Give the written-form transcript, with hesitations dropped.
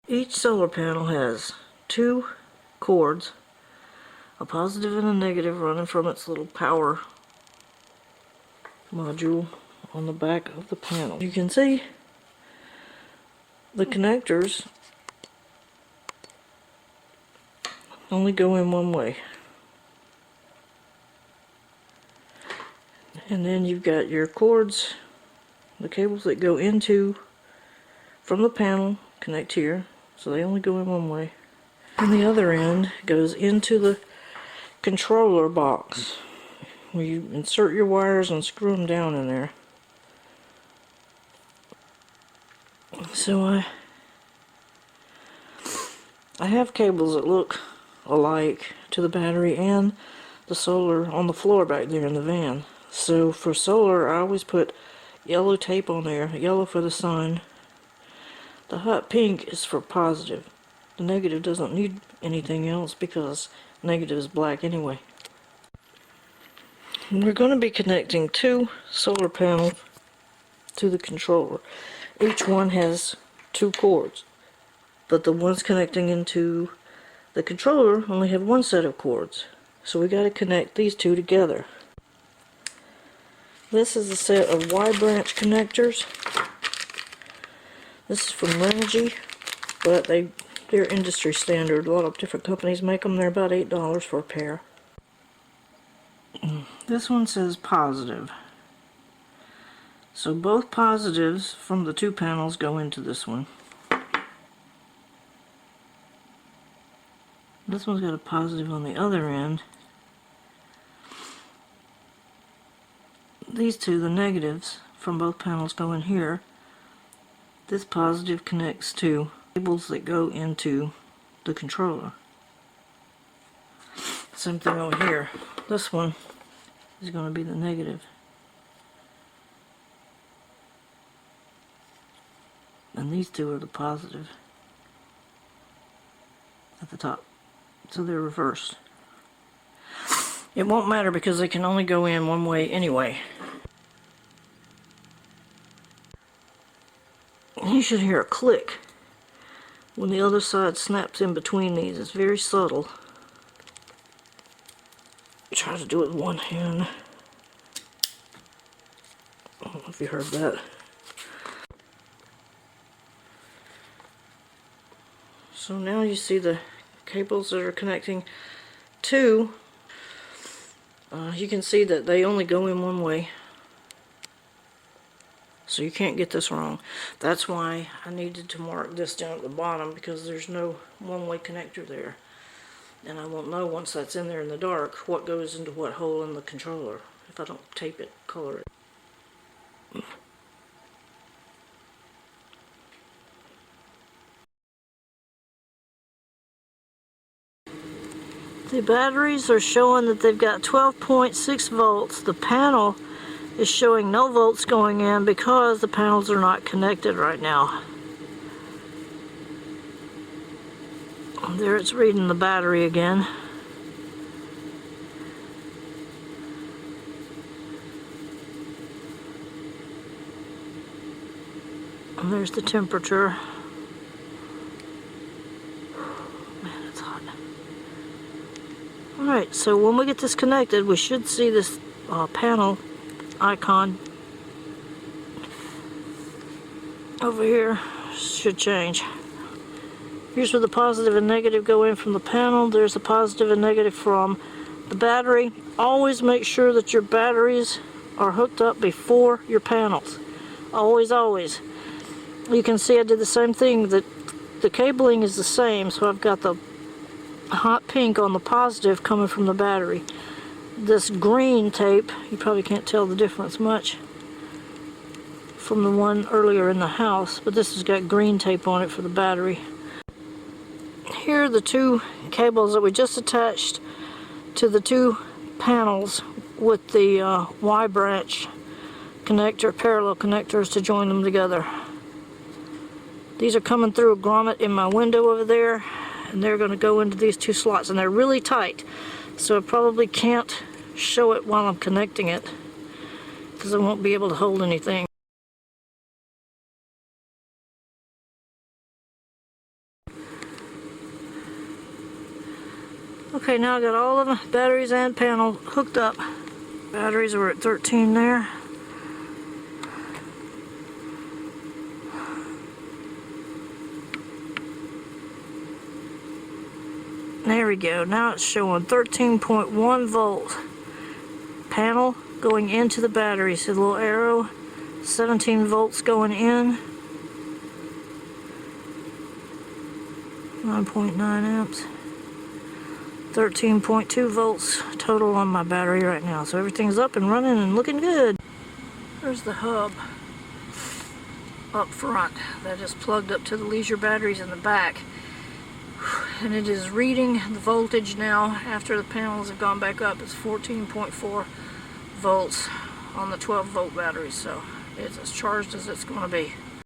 Each solar panel has two cords, a positive and a negative, running from its little power module on the back of the panel. You can see the connectors only go in one way. And then you've got your cords, the cables that go into from the panel connect here, so they only go in one way. And the other end goes into the controller box, where you insert your wires and screw them down in there. So I have cables that look alike to the battery and the solar on the floor back there in the van. So for solar, I always put yellow tape on there, yellow for the sun. The hot pink is for positive. The negative doesn't need anything else because negative is black anyway. We're going to be connecting two solar panels to the controller. Each one has two cords, but the ones connecting into the controller only have one set of cords. So we got to connect these two together. This is a set of Y-branch connectors. This is from Renogy, but they're industry standard. A lot of different companies make them. They're about $8 for a pair. This one says positive. So both positives from the two panels go into this one. This one's got a positive on the other end. These two, the negatives from both panels, go in here. This positive connects to cables that go into the controller. Same thing over here. This one is going to be the negative. And these two are the positive at the top. So they're reversed. It won't matter because they can only go in one way anyway. You should hear a click when the other side snaps in between these. It's very subtle. Try to do it with one hand. I don't know if you heard that. So now you see the cables that are connecting to. You can see that they only go in one way. So you can't get this wrong. That's why I needed to mark this down at the bottom, because there's no one-way connector there. And I won't know once that's in there in the dark what goes into what hole in the controller if I don't tape it, color it. The batteries are showing that they've got 12.6 volts. The panel is showing no volts going in because the panels are not connected right now. There it's reading the battery again. And there's the temperature. Man, it's hot. Alright, so when we get this connected, we should see this panel icon over here. Should change. Here's where the positive and negative go in from the panel. There's a positive and negative from the battery. Always make sure that your batteries are hooked up before your panels. Always, always. You can see I did the same thing. That the cabling is the same, so I've got the hot pink on the positive coming from the battery. This green tape, you probably can't tell the difference much from the one earlier in the house, but this has got green tape on it for the battery. Here are the two cables that we just attached to the two panels with the Y branch connector, parallel connectors to join them together. These are coming through a grommet in my window over there, and they're going to go into these two slots, and they're really tight, so I probably can't show it while I'm connecting it because I won't be able to hold anything. Okay, now I got all of the batteries and panel hooked up. Batteries were at 13 there. There we go. Now it's showing 13.1 volts. Panel going into the battery. See the little arrow? 17 volts going in. 9.9 amps. 13.2 volts total on my battery right now. So everything's up and running and looking good. There's the hub up front that is plugged up to the Leisure batteries in the back. And it is reading the voltage now after the panels have gone back up. It's 14.4 volts on the 12 volt battery, so it's as charged as it's going to be.